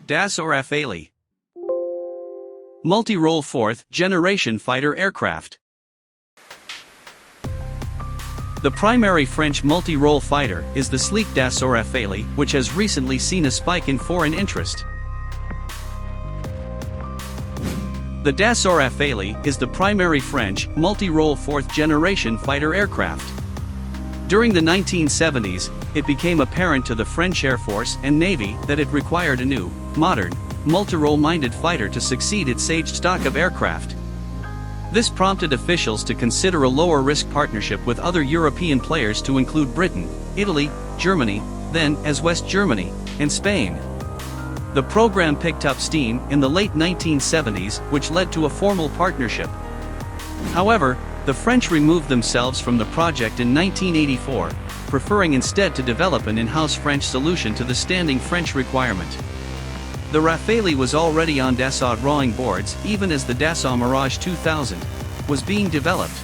Dassault Rafale. Multi-role fourth-generation fighter aircraft. The primary French multi-role fighter is the sleek Dassault Rafale, which has recently seen a spike in foreign interest. The Dassault Rafale is the primary French multi-role fourth-generation fighter aircraft. During the 1970s, it became apparent to the French Air Force and Navy that it required a new, modern, multirole-minded fighter to succeed its aged stock of aircraft. This prompted officials to consider a lower-risk partnership with other European players to include Britain, Italy, Germany, then as West Germany, and Spain. The program picked up steam in the late 1970s, which led to a formal partnership. However, the French removed themselves from the project in 1984, preferring instead to develop an in-house French solution to the standing French requirement. The Rafale was already on Dassault drawing boards even as the Dassault Mirage 2000 was being developed.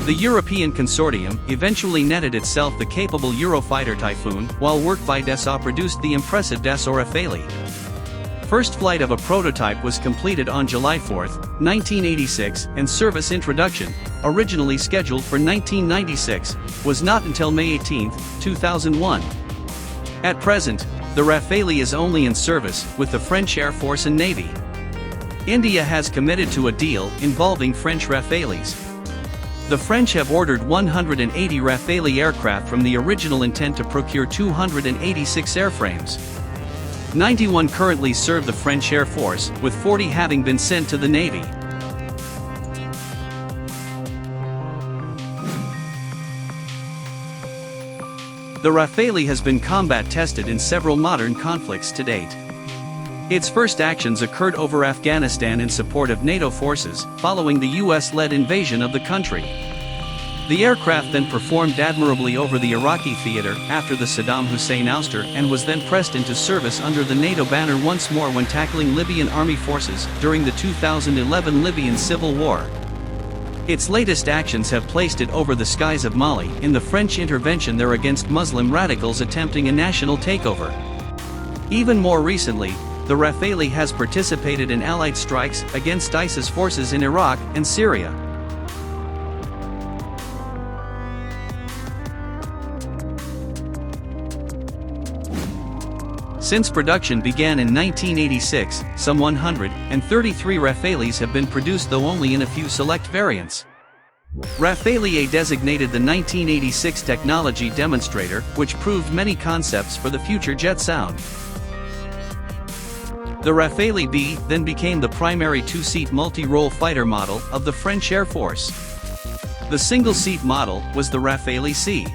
The European consortium eventually netted itself the capable Eurofighter Typhoon, while work by Dassault produced the impressive Dassault Rafale. First flight of a prototype was completed on July 4, 1986, and service introduction, originally scheduled for 1996, was not until May 18, 2001. At present, the Rafale is only in service with the French Air Force and Navy. India has committed to a deal involving French Rafales. The French have ordered 180 Rafale aircraft from the original intent to procure 286 airframes. 91 currently serve the French Air Force, with 40 having been sent to the Navy. The Rafale has been combat tested in several modern conflicts to date. Its first actions occurred over Afghanistan in support of NATO forces, following the US-led invasion of the country. The aircraft then performed admirably over the Iraqi theater after the Saddam Hussein ouster and was then pressed into service under the NATO banner once more when tackling Libyan army forces during the 2011 Libyan civil war. Its latest actions have placed it over the skies of Mali in the French intervention there against Muslim radicals attempting a national takeover. Even more recently, the Rafale has participated in Allied strikes against ISIS forces in Iraq and Syria. Since production began in 1986, some 133 Rafales have been produced, though only in a few select variants. Rafale A designated the 1986 technology demonstrator, which proved many concepts for the future jet sound. The Rafale B then became the primary two-seat multi-role fighter model of the French Air Force. The single-seat model was the Rafale C.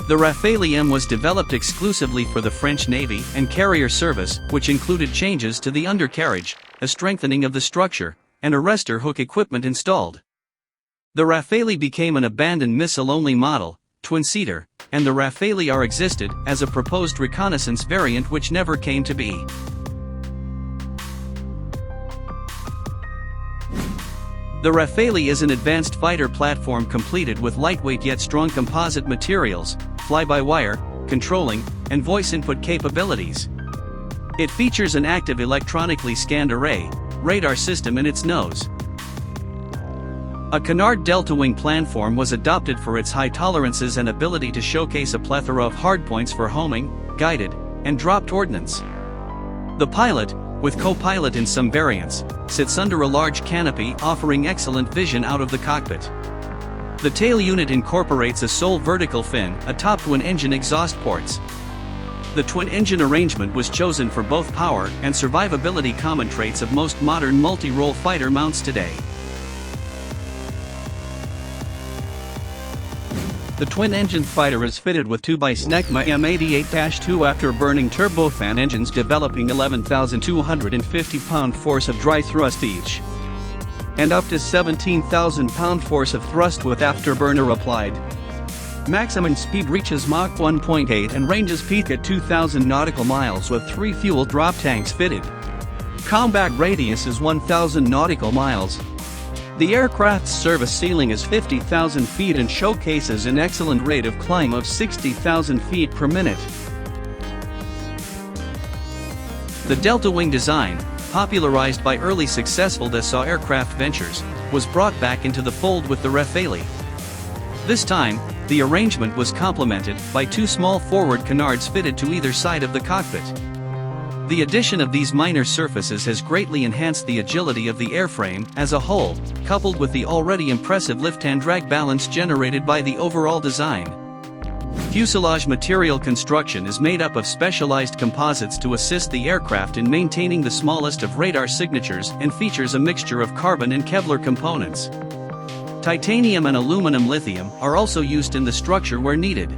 The Rafale M was developed exclusively for the French Navy and carrier service, which included changes to the undercarriage, a strengthening of the structure, and arrestor hook equipment installed. The Rafale became an abandoned missile-only model, twin-seater, and the Rafale R existed as a proposed reconnaissance variant which never came to be. The Rafale is an advanced fighter platform completed with lightweight yet strong composite materials, fly-by-wire, controlling, and voice input capabilities. It features an active electronically scanned array radar system in its nose. A canard delta-wing planform was adopted for its high tolerances and ability to showcase a plethora of hardpoints for homing, guided, and dropped ordnance. The pilot, with co-pilot in some variants, sits under a large canopy offering excellent vision out of the cockpit. The tail unit incorporates a sole vertical fin atop twin-engine exhaust ports. The twin-engine arrangement was chosen for both power and survivability common traits of most modern multi-role fighter mounts today. The twin-engine fighter is fitted with 2x M88-2 after-burning turbofan engines developing 11,250 pound-force of dry thrust each. and up to 17,000 pound force of thrust with afterburner applied. Maximum speed reaches Mach 1.8 and ranges peak at 2,000 nautical miles with 3 fuel drop tanks fitted. Combat radius is 1,000 nautical miles. The aircraft's service ceiling is 50,000 feet and showcases an excellent rate of climb of 60,000 feet per minute. The delta wing design, popularized by early successful Dassault aircraft ventures, was brought back into the fold with the Rafale. This time, the arrangement was complemented by 2 small forward canards fitted to either side of the cockpit. The addition of these minor surfaces has greatly enhanced the agility of the airframe as a whole, coupled with the already impressive lift and drag balance generated by the overall design. Fuselage material construction is made up of specialized composites to assist the aircraft in maintaining the smallest of radar signatures and features a mixture of carbon and Kevlar components. Titanium and aluminum lithium are also used in the structure where needed.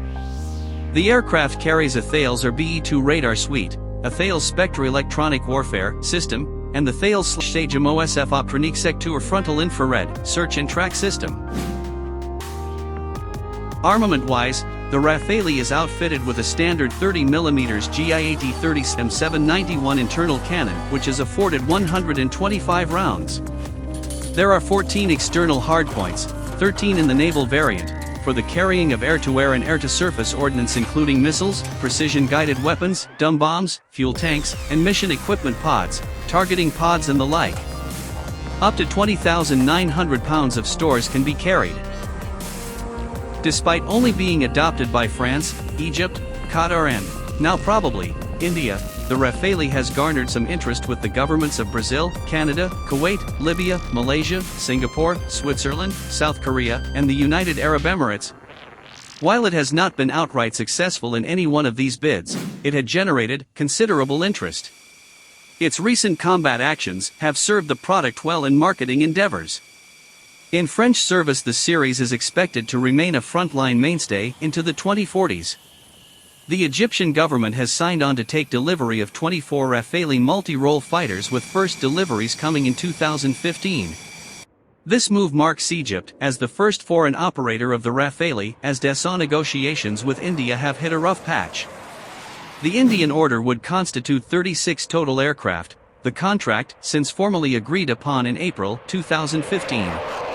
The aircraft carries a Thales or BE-2 radar suite, a Thales spectroelectronic warfare system, and the Thales/Sagem OSF Optronique Secteur frontal infrared search and track system. Armament-wise, the Rafale is outfitted with a standard 30mm GIAT-30 M791 internal cannon which is afforded 125 rounds. There are 14 external hardpoints, 13 in the naval variant, for the carrying of air-to-air and air-to-surface ordnance including missiles, precision-guided weapons, dumb bombs, fuel tanks, and mission equipment pods, targeting pods and the like. Up to 20,900 pounds of stores can be carried. Despite only being adopted by France, Egypt, Qatar and, now probably, India, the Rafale has garnered some interest with the governments of Brazil, Canada, Kuwait, Libya, Malaysia, Singapore, Switzerland, South Korea, and the United Arab Emirates. While it has not been outright successful in any one of these bids, it had generated considerable interest. Its recent combat actions have served the product well in marketing endeavors. In French service, the series is expected to remain a frontline mainstay into the 2040s. The Egyptian government has signed on to take delivery of 24 Rafale multi-role fighters with first deliveries coming in 2015. This move marks Egypt as the first foreign operator of the Rafale, as Dassault negotiations with India have hit a rough patch. The Indian order would constitute 36 total aircraft, the contract since formally agreed upon in April 2015.